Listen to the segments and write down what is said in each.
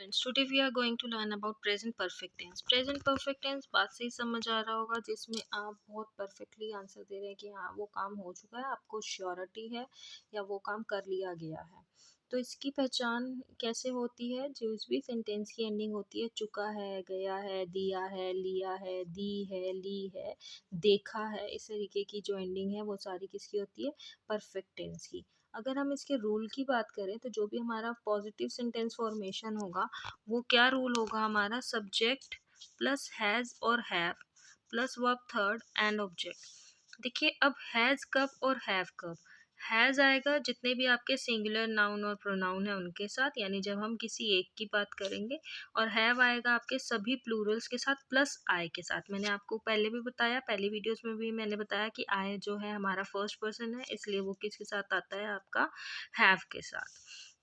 friends, today we are going to learn about present perfect tense. Present perfect tense बात से ही समझ आ रहा होगा, जिसमें आप बहुत परफेक्टली आंसर दे रहे हैं कि हाँ वो काम हो चुका है, आपको श्योरिटी है या वो काम कर लिया गया है। तो इसकी पहचान कैसे होती है? जो भी सेंटेंस की एंडिंग होती है, चुका है, गया है, दिया है, लिया है, दी है, ली है, देखा है, इस तरीके की जो एंडिंग है वो सारी किसकी होती है? परफेक्ट टेंस की। अगर हम इसके रूल की बात करें तो जो भी हमारा पॉजिटिव सेंटेंस फॉर्मेशन होगा वो क्या रूल होगा हमारा? सब्जेक्ट प्लस हैज़ और have plus verb third and object. देखिए अब हैज़ कब और हैव कब? हैज़ आएगा जितने भी आपके सिंगुलर नाउन और प्रोनाउन है उनके साथ, यानी जब हम किसी एक की बात करेंगे, और हैव आएगा आपके सभी प्लूरल्स के साथ प्लस आई के साथ। मैंने आपको पहले भी बताया, पहली वीडियोस में भी मैंने बताया कि आई जो है हमारा फर्स्ट पर्सन है, इसलिए वो किसके साथ आता है? आपका हैव के साथ।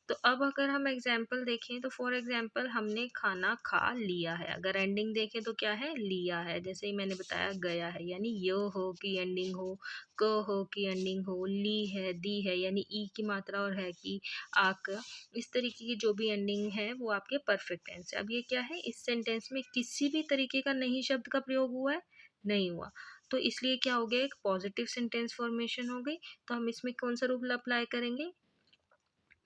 तो अब अगर हम एग्जाम्पल देखें तो फॉर एग्जाम्पल हमने खाना खा लिया है, अगर एंडिंग देखें तो क्या है? लिया है। जैसे ही मैंने बताया गया है, यानी य हो की एंडिंग हो, क हो की एंडिंग हो, ली है, दी है, यानी ई की मात्रा और है की आक, इस तरीके की जो भी एंडिंग है वो आपके परफेक्ट टेंस है। अब ये क्या है? इस सेंटेंस में किसी भी तरीके का नहीं शब्द का प्रयोग हुआ है? नहीं हुआ। तो इसलिए क्या हो गया? एक पॉजिटिव सेंटेंस फॉर्मेशन हो गई। तो हम इसमें कौन सा रूल अप्लाई करेंगे?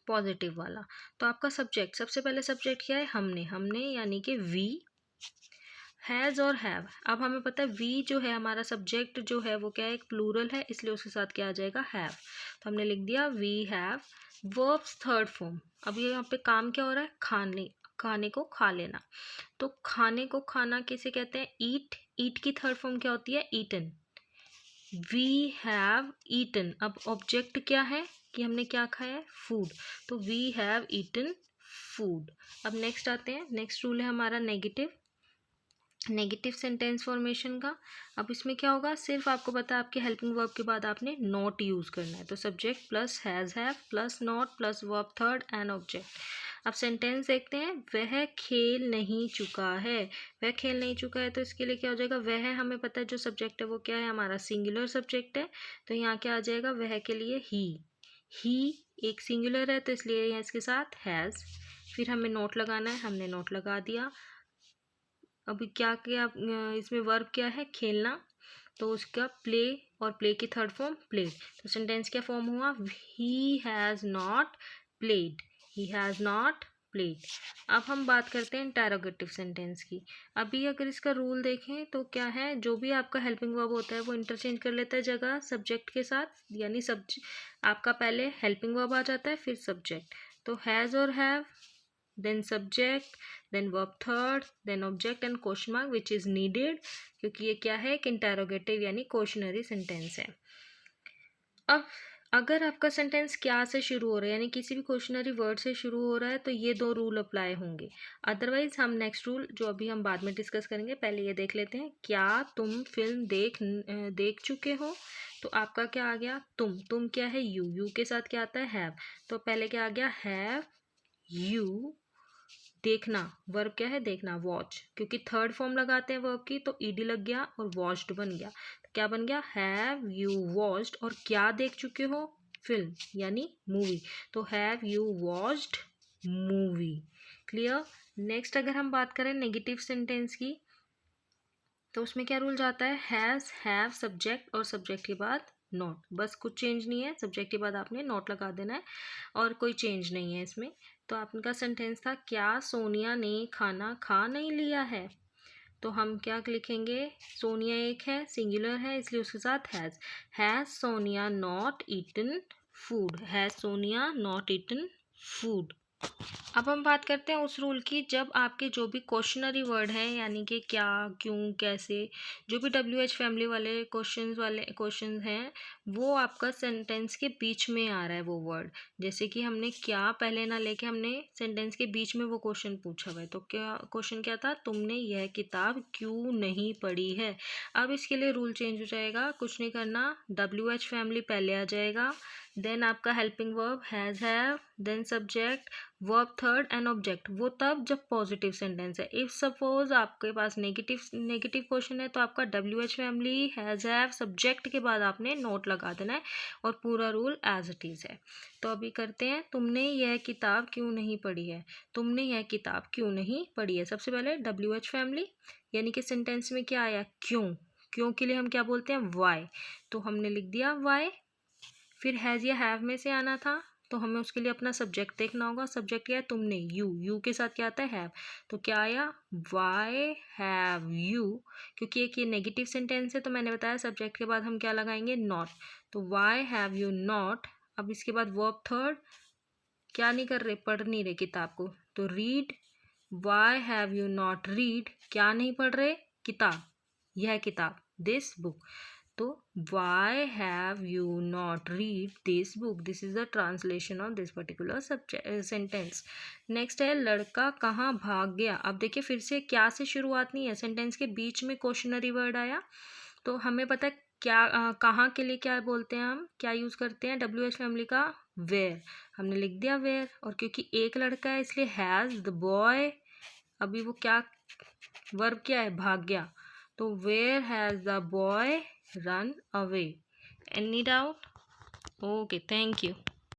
पॉजिटिव वाला। तो आपका सब्जेक्ट, सबसे पहले सब्जेक्ट क्या है? हमने यानी कि वी, हैज़ और हैव। अब हमें पता है वी जो है हमारा सब्जेक्ट जो है वो क्या है? एक प्लूरल है, इसलिए उसके साथ क्या आ जाएगा? हैव। तो हमने लिख दिया we have. Verbs third form. अब ये यहाँ पे काम क्या हो रहा है? खाने को खा लेना। तो खाने को खाना किसे कहते हैं? ईट। ईट की थर्ड फॉर्म क्या होती है? ईटन। We have eaten. अब ऑब्जेक्ट क्या है कि हमने क्या खाया है? फूड। तो वी हैव ईटन फूड। अब नेक्स्ट आते हैं, नेक्स्ट रूल है हमारा नेगेटिव सेंटेंस फॉर्मेशन का। अब इसमें क्या होगा? सिर्फ आपको पता है आपके हेल्पिंग वर्ब के बाद आपने नॉट यूज करना है। तो subject plus has have plus not plus verb third and object. अब सेंटेंस देखते हैं। वह खेल नहीं चुका है। वह खेल नहीं चुका है, तो इसके लिए क्या हो जाएगा? वह हमें पता है जो सब्जेक्ट है वो क्या है? हमारा सिंगुलर सब्जेक्ट है। तो यहाँ क्या आ जाएगा? वह के लिए ही एक सिंगुलर है, तो इसलिए यहाँ इसके साथ हैज़। फिर हमें नोट लगाना है, हमने नोट लगा दिया। अभी क्या किया? इसमें वर्ब क्या है? खेलना। तो उसका प्ले, और प्ले की थर्ड फॉर्म प्लेड। तो सेंटेंस क्या फॉर्म हुआ? He has not played. He has not played. अब हम बात करते हैं इंटेरोगेटिव सेंटेंस की। अभी अगर इसका रूल देखें तो क्या है? जो भी आपका हेल्पिंग वर्ब होता है वो इंटरचेंज कर लेता है जगह सब्जेक्ट के साथ, यानी आपका पहले हेल्पिंग वर्ब आ जाता है फिर सब्जेक्ट। तो हैज़ और have, then subject, then verb third, then object and question mark which is needed, क्योंकि ये क्या है? एक इंटेरोगेटिव यानी क्वेश्चनरी सेंटेंस है। अब अगर आपका सेंटेंस क्या से शुरू हो रहा है, यानी किसी भी क्वेश्चनरी वर्ड से शुरू हो रहा है, तो ये दो रूल अप्लाई होंगे। अदरवाइज हम नेक्स्ट रूल जो अभी हम बाद में डिस्कस करेंगे, पहले ये देख लेते हैं। क्या तुम फिल्म देख चुके हो? तो आपका क्या आ गया? तुम क्या है? यू के साथ क्या आता है? हैव। तो पहले क्या आ गया? Have you. देखना, वर्ब क्या है? देखना, वॉच। क्योंकि थर्ड फॉर्म लगाते हैं वर्ब की तो ईडी लग गया और वॉच्ड बन गया। तो क्या बन गया? Have you watched. और क्या देख चुके हो? फिल्म यानी मूवी। तो have you watched movie. Clear? Next अगर हम बात करें नेगेटिव सेंटेंस की, तो उसमें क्या रूल जाता है? हैज़ हैव सब्जेक्ट, और सब्जेक्ट के बाद नॉट। बस कुछ चेंज नहीं है, सब्जेक्ट के बाद आपने नॉट लगा देना है और कोई चेंज नहीं है इसमें। तो आपका सेंटेंस था, क्या सोनिया ने खाना खा नहीं लिया है? तो हम क्या लिखेंगे? सोनिया एक है, सिंगुलर है, इसलिए उसके साथ has Sonia not eaten food. Has Sonia not eaten food. अब हम बात करते हैं उस रूल की जब आपके जो भी क्वेश्चनरी वर्ड हैं, यानी कि क्या, क्यों, कैसे, जो भी WH फैमिली वाले क्वेश्चन हैं, वो आपका सेंटेंस के बीच में आ रहा है वो वर्ड। जैसे कि हमने क्या पहले ना लेके हमने सेंटेंस के बीच में वो क्वेश्चन पूछा हुआ है। तो क्या क्वेश्चन क्या था? तुमने यह किताब क्यों नहीं पढ़ी है? अब इसके लिए रूल चेंज हो जाएगा, कुछ नहीं करना, WH फैमिली पहले आ जाएगा, देन आपका helping verb has have, then subject, verb third and object. वो तब जब पॉजिटिव सेंटेंस है। इफ सपोज आपके पास नेगेटिव क्वेश्चन है तो आपका WH family, has, have, subject के बाद आपने नोट लगा देना है और पूरा रूल एज इट इज़ है। तो अभी करते हैं, तुमने यह किताब क्यों नहीं पढ़ी है। तुमने यह किताब क्यों नहीं पढ़ी है। सबसे पहले WH फैमिली, यानी कि सेंटेंस में क्या आया, क्यों। क्यों के लिए हम क्या बोलते हैं, वाई। तो हमने लिख दिया वाई। फिर हैज़ या हैव में से आना था तो हमें उसके लिए अपना सब्जेक्ट देखना होगा। सब्जेक्ट क्या है, तुमने, यू के साथ क्या आता है, हैव। तो क्या आया, वाई हैव यू। क्योंकि एक ये नेगेटिव सेंटेंस है तो मैंने बताया सब्जेक्ट के बाद हम क्या लगाएंगे, नॉट। तो वाई हैव यू नॉट। अब इसके बाद वर्ब थर्ड, क्या नहीं कर रहे, पढ़ नहीं रहे किताब को, तो read. Why have you not read, क्या नहीं पढ़ रहे, किताब, यह किताब, दिस बुक। तो why have you not read this book, this is the translation of this particular sentence. Next है, लड़का कहाँ भाग गया। अब देखिए फिर से क्या से शुरुआत नहीं है, सेंटेंस के बीच में क्वेश्चनरी वर्ड आया। तो हमें पता है क्या कहाँ के लिए क्या बोलते हैं, हम क्या यूज़ करते हैं WH फैमिली का, वेयर। हमने लिख दिया वेयर। और क्योंकि एक लड़का है इसलिए हैज़ द बॉय, अभी वो क्या, वर्ब क्या है, भाग गया। तो where has the boy run away. Any doubt? Okay, thank you.